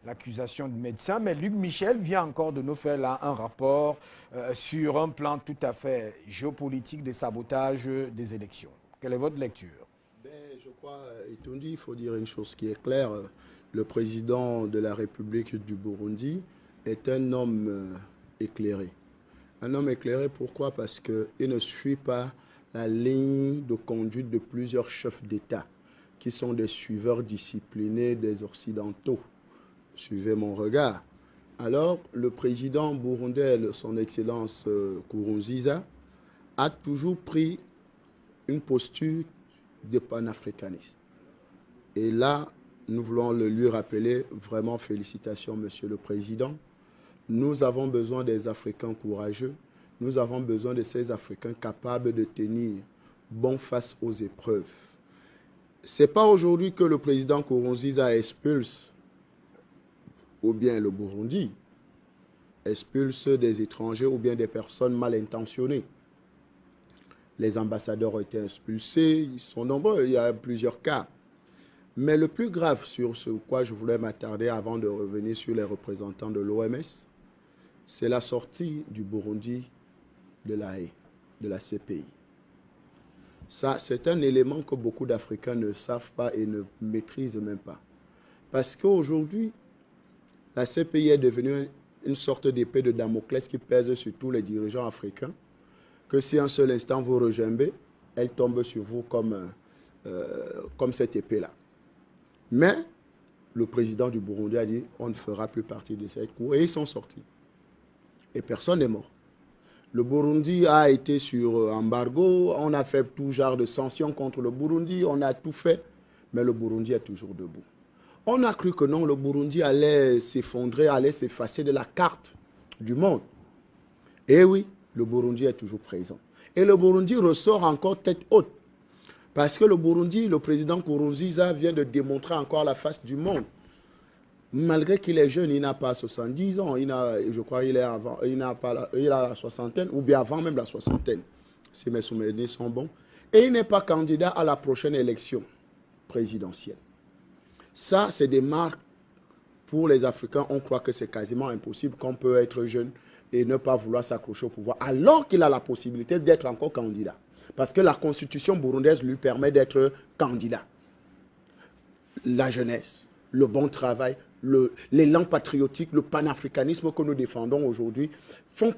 l'accusation du médecin. Mais Luc Michel vient encore de nous faire là un rapport sur un plan tout à fait géopolitique de sabotage des élections. Quelle est votre lecture? Je crois, Etondi, il faut dire une chose qui est claire. Le président de la République du Burundi est un homme éclairé. Un homme éclairé, pourquoi? Parce qu'il ne suit pas la ligne de conduite de plusieurs chefs d'État qui sont des suiveurs disciplinés des Occidentaux. Suivez mon regard. Alors, le président burundais, son Excellence Nkurunziza, a toujours pris une posture de panafricaniste. Et là, nous voulons le lui rappeler, vraiment félicitations, Monsieur le Président. Nous avons besoin des Africains courageux. Nous avons besoin de ces Africains capables de tenir bon face aux épreuves. Ce n'est pas aujourd'hui que le président Nkurunziza expulse, ou bien le Burundi, expulse des étrangers ou bien des personnes mal intentionnées. Les ambassadeurs ont été expulsés, ils sont nombreux, il y a plusieurs cas. Mais le plus grave sur ce quoi je voulais m'attarder avant de revenir sur les représentants de l'OMS, c'est la sortie du Burundi de l'AE, de la CPI. Ça, c'est un élément que beaucoup d'Africains ne savent pas et ne maîtrisent même pas. Parce qu'aujourd'hui, la CPI est devenue une sorte d'épée de Damoclès qui pèse sur tous les dirigeants africains, que si un seul instant vous regimbez, elle tombe sur vous comme cette épée-là. Mais le président du Burundi a dit on ne fera plus partie de cette cour et ils sont sortis. Et personne n'est mort. Le Burundi a été sur embargo, on a fait tout genre de sanctions contre le Burundi, on a tout fait, mais le Burundi est toujours debout. On a cru que non, le Burundi allait s'effondrer, allait s'effacer de la carte du monde. Et oui, le Burundi est toujours présent. Et le Burundi ressort encore tête haute. Parce que le Burundi, le président Nkurunziza vient de démontrer encore la face du monde. Malgré qu'il est jeune, il n'a pas 70 ans. Je crois qu'il a la soixantaine, ou bien avant même la soixantaine, si mes souvenirs sont bons. Et il n'est pas candidat à la prochaine élection présidentielle. Ça, c'est des marques pour les Africains. On croit que c'est quasiment impossible qu'on peut être jeune et ne pas vouloir s'accrocher au pouvoir, alors qu'il a la possibilité d'être encore candidat. Parce que la constitution burundaise lui permet d'être candidat. La jeunesse, le bon travail, l'élan patriotique, le panafricanisme que nous défendons aujourd'hui font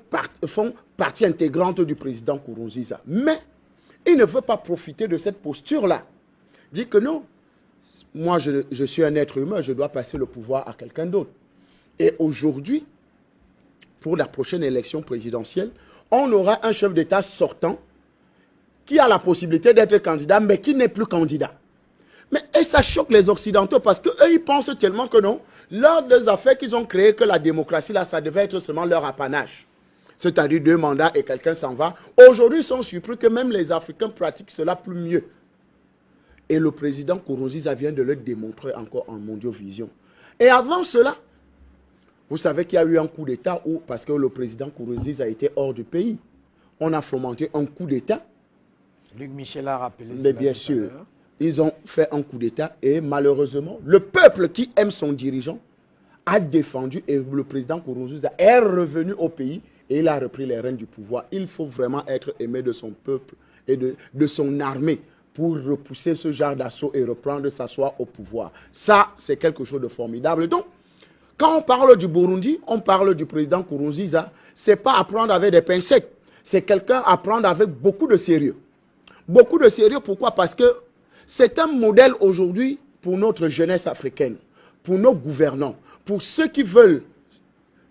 partie intégrante du président Nkurunziza. Mais il ne veut pas profiter de cette posture-là. Il dit que non, moi je suis un être humain, je dois passer le pouvoir à quelqu'un d'autre. Et aujourd'hui, pour la prochaine élection présidentielle, on aura un chef d'État sortant qui a la possibilité d'être candidat, mais qui n'est plus candidat. Et ça choque les Occidentaux parce qu'eux, ils pensent tellement que non, lors des affaires qu'ils ont créées, que la démocratie, là, ça devait être seulement leur apanage. C'est-à-dire 2 mandats et quelqu'un s'en va. Aujourd'hui, ils sont surpris que même les Africains pratiquent cela plus mieux. Et le président Nkurunziza vient de le démontrer encore en Mondiovision. Et avant cela, vous savez qu'il y a eu un coup d'État où, parce que le président Nkurunziza a été hors du pays, on a fomenté un coup d'État. Luc Michel a rappelé mais bien sûr, ils ont fait un coup d'État et malheureusement, le peuple qui aime son dirigeant a défendu et le président Nkurunziza est revenu au pays et il a repris les rênes du pouvoir. Il faut vraiment être aimé de son peuple et de son armée pour repousser ce genre d'assaut et reprendre s'asseoir au pouvoir. Ça, c'est quelque chose de formidable. Donc, quand on parle du Burundi, on parle du président Nkurunziza, ce n'est pas à prendre avec des pincettes. C'est quelqu'un à prendre avec beaucoup de sérieux. Beaucoup de sérieux, pourquoi? Parce que c'est un modèle aujourd'hui pour notre jeunesse africaine, pour nos gouvernants, pour ceux qui veulent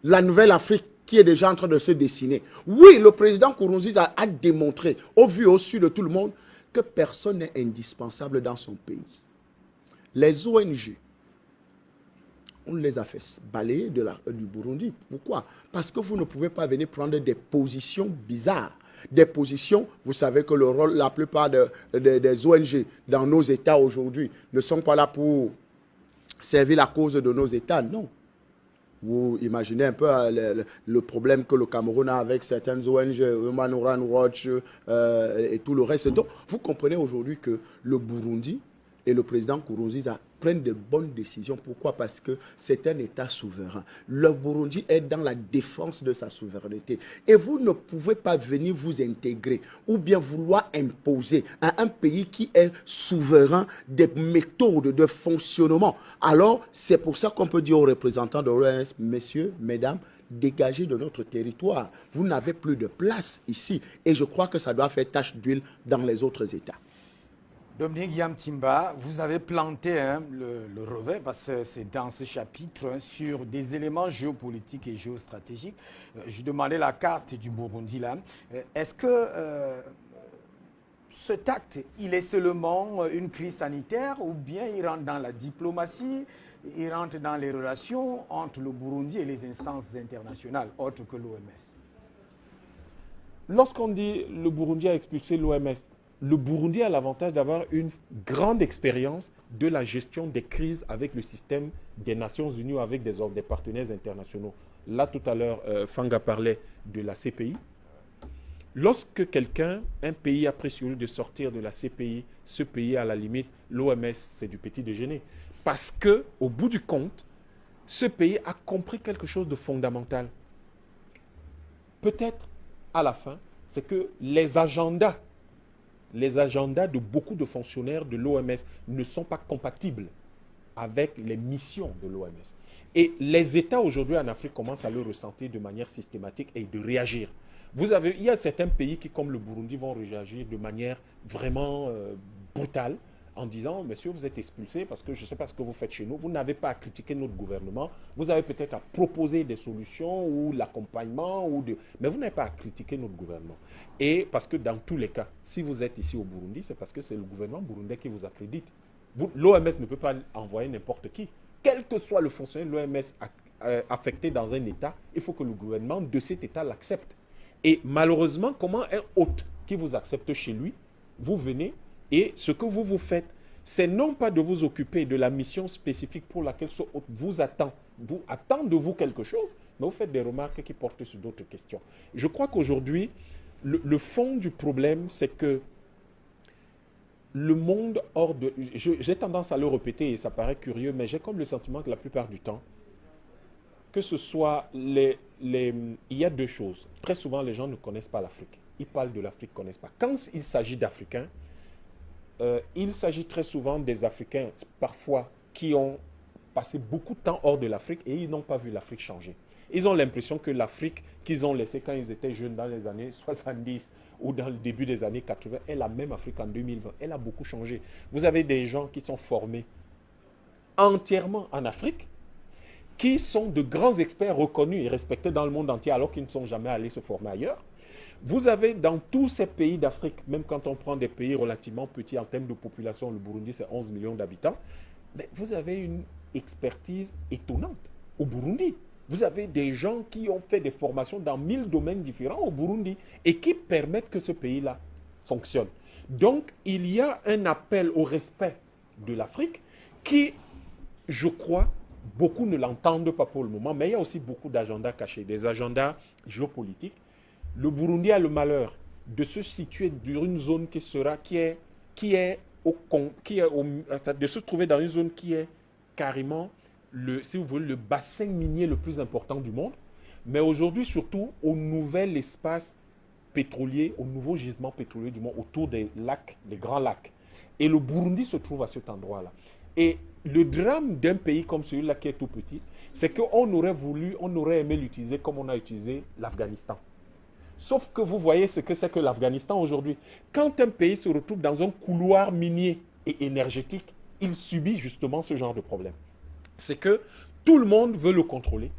la nouvelle Afrique qui est déjà en train de se dessiner. Oui, le président Nkurunziza a démontré, au vu et au su de tout le monde, que personne n'est indispensable dans son pays. Les ONG, on les a fait balayer du Burundi. Pourquoi? Parce que vous ne pouvez pas venir prendre des positions bizarres. Des positions, vous savez que le rôle, la plupart des ONG dans nos États aujourd'hui ne sont pas là pour servir la cause de nos États, non. Vous imaginez un peu le problème que le Cameroun a avec certaines ONG, Human Rights Watch et tout le reste. Donc, vous comprenez aujourd'hui que le Burundi et le président Nkurunziza prenne de bonnes décisions. Pourquoi? Parce que c'est un État souverain. Le Burundi est dans la défense de sa souveraineté. Et vous ne pouvez pas venir vous intégrer ou bien vouloir imposer à un pays qui est souverain des méthodes de fonctionnement. Alors, c'est pour ça qu'on peut dire aux représentants de l'OMS, messieurs, mesdames, dégagez de notre territoire. Vous n'avez plus de place ici. Et je crois que ça doit faire tache d'huile dans les autres États. Dominique Yamtimba, vous avez planté le revers, parce que c'est dans ce chapitre sur des éléments géopolitiques et géostratégiques. Je demandais la carte du Burundi là. Est-ce que cet acte, il est seulement une crise sanitaire ou bien il rentre dans la diplomatie, il rentre dans les relations entre le Burundi et les instances internationales, autres que l'OMS? Lorsqu'on dit le Burundi a expulsé l'OMS, le Burundi a l'avantage d'avoir une grande expérience de la gestion des crises avec le système des Nations Unies ou avec des partenaires internationaux. Là, tout à l'heure, Fanga parlait de la CPI. Lorsque un pays a pris sur lui de sortir de la CPI, ce pays, à la limite, l'OMS, c'est du petit déjeuner. Parce qu'au bout du compte, ce pays a compris quelque chose de fondamental. Peut-être, à la fin, c'est que les agendas de beaucoup de fonctionnaires de l'OMS ne sont pas compatibles avec les missions de l'OMS. Et les États aujourd'hui en Afrique commencent à le ressentir de manière systématique et de réagir. Il y a certains pays qui, comme le Burundi, vont réagir de manière vraiment brutale en disant, monsieur, vous êtes expulsé parce que je ne sais pas ce que vous faites chez nous, vous n'avez pas à critiquer notre gouvernement, vous avez peut-être à proposer des solutions ou l'accompagnement, mais vous n'avez pas à critiquer notre gouvernement. Et parce que dans tous les cas, si vous êtes ici au Burundi, c'est parce que c'est le gouvernement burundais qui vous accrédite. L'OMS ne peut pas envoyer n'importe qui. Quel que soit le fonctionnaire de l'OMS affecté dans un État, il faut que le gouvernement de cet État l'accepte. Et malheureusement, comment un hôte qui vous accepte chez lui, vous venez et ce que vous faites, c'est non pas de vous occuper de la mission spécifique pour laquelle ce hôte vous attend de vous quelque chose, mais vous faites des remarques qui portent sur d'autres questions. Je crois qu'aujourd'hui, le fond du problème, c'est que le monde hors de... J'ai tendance à le répéter et ça paraît curieux, mais j'ai comme le sentiment que la plupart du temps, que ce soit il y a deux choses. Très souvent, les gens ne connaissent pas l'Afrique. Ils parlent de l'Afrique, ne connaissent pas. Quand il s'agit d'Africains, il s'agit très souvent des Africains, parfois, qui ont passé beaucoup de temps hors de l'Afrique et ils n'ont pas vu l'Afrique changer. Ils ont l'impression que l'Afrique qu'ils ont laissée quand ils étaient jeunes dans les années 70 ou dans le début des années 80 est la même Afrique en 2020. Elle a beaucoup changé. Vous avez des gens qui sont formés entièrement en Afrique, qui sont de grands experts reconnus et respectés dans le monde entier alors qu'ils ne sont jamais allés se former ailleurs. Vous avez dans tous ces pays d'Afrique, même quand on prend des pays relativement petits en termes de population, le Burundi c'est 11 millions d'habitants, mais vous avez une expertise étonnante au Burundi. Vous avez des gens qui ont fait des formations dans 1000 domaines différents au Burundi et qui permettent que ce pays-là fonctionne. Donc, il y a un appel au respect de l'Afrique qui, je crois, beaucoup ne l'entendent pas pour le moment, mais il y a aussi beaucoup d'agendas cachés, des agendas géopolitiques. Le Burundi a le malheur de se situer dans une zone de se trouver dans une zone qui est carrément, si vous voulez, le bassin minier le plus important du monde, mais aujourd'hui surtout au nouvel espace pétrolier, au nouveau gisement pétrolier du monde autour des lacs, des grands lacs. Et le Burundi se trouve à cet endroit-là. Et le drame d'un pays comme celui-là qui est tout petit, c'est qu'on aurait aimé l'utiliser comme on a utilisé l'Afghanistan. Sauf que vous voyez ce que c'est que l'Afghanistan aujourd'hui. Quand un pays se retrouve dans un couloir minier et énergétique, il subit justement ce genre de problème. C'est que tout le monde veut le contrôler.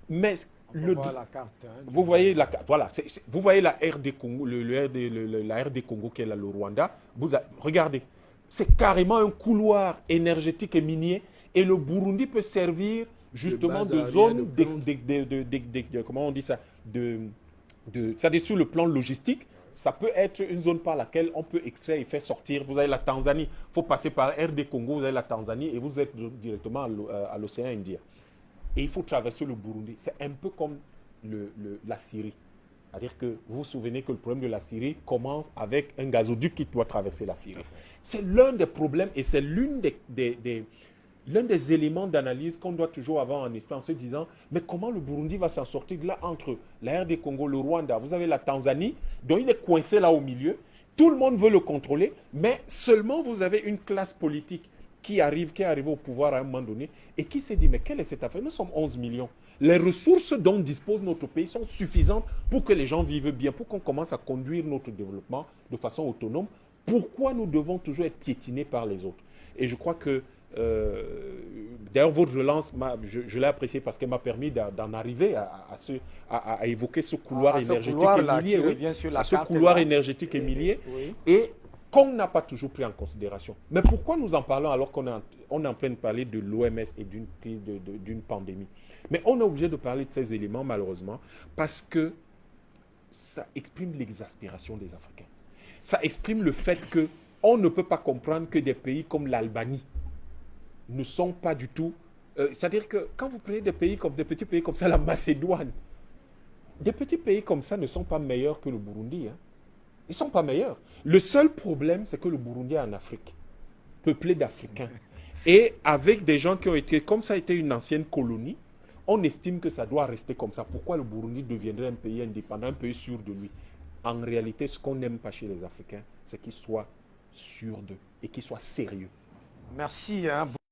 Mais on voit la carte. Vous voyez la carte. Voilà. Vous voyez la RD Congo, la RD Congo qui est là, le Rwanda. Regardez. C'est carrément un couloir énergétique et minier. Et le Burundi peut servir justement de zone comment on dit ça, c'est-à-dire sur le plan logistique, ça peut être une zone par laquelle on peut extraire et faire sortir. Vous avez la Tanzanie, il faut passer par RD Congo, vous avez la Tanzanie et vous êtes directement à l'océan Indien. Et il faut traverser le Burundi. C'est un peu comme la Syrie. C'est-à-dire que vous vous souvenez que le problème de la Syrie commence avec un gazoduc qui doit traverser la Syrie. C'est l'un des problèmes et c'est l'une l'un des éléments d'analyse qu'on doit toujours avoir en esprit en se disant, mais comment le Burundi va s'en sortir de là entre la RD Congo, le Rwanda, vous avez la Tanzanie, dont il est coincé là au milieu, tout le monde veut le contrôler, mais seulement vous avez une classe politique qui est arrivée au pouvoir à un moment donné et qui s'est dit, mais quelle est cette affaire? Nous sommes 11 millions. Les ressources dont dispose notre pays sont suffisantes pour que les gens vivent bien, pour qu'on commence à conduire notre développement de façon autonome. Pourquoi nous devons toujours être piétinés par les autres? Et je crois que, d'ailleurs, votre relance, je l'ai appréciée parce qu'elle m'a permis d'en arriver à évoquer ce couloir énergétique énergétique émilier, et qu'on n'a pas toujours pris en considération. Mais pourquoi nous en parlons alors qu'on est en train de parler de l'OMS et d'une crise, d'une pandémie? Mais on est obligé de parler de ces éléments, malheureusement, parce que ça exprime l'exaspération des Africains. Ça exprime le fait qu'on ne peut pas comprendre que des pays comme l'Albanie ne sont pas du tout... c'est-à-dire que quand vous prenez des petits pays comme ça, la Macédoine, des petits pays comme ça ne sont pas meilleurs que le Burundi. Hein. Ils ne sont pas meilleurs. Le seul problème, c'est que le Burundi est en Afrique, peuplé d'Africains. Et avec des gens qui ont été... Comme ça a été une ancienne colonie, on estime que ça doit rester comme ça. Pourquoi le Burundi deviendrait un pays indépendant, un pays sûr de lui? En réalité, ce qu'on n'aime pas chez les Africains, c'est qu'ils soient sûrs d'eux et qu'ils soient sérieux. Merci. Hein.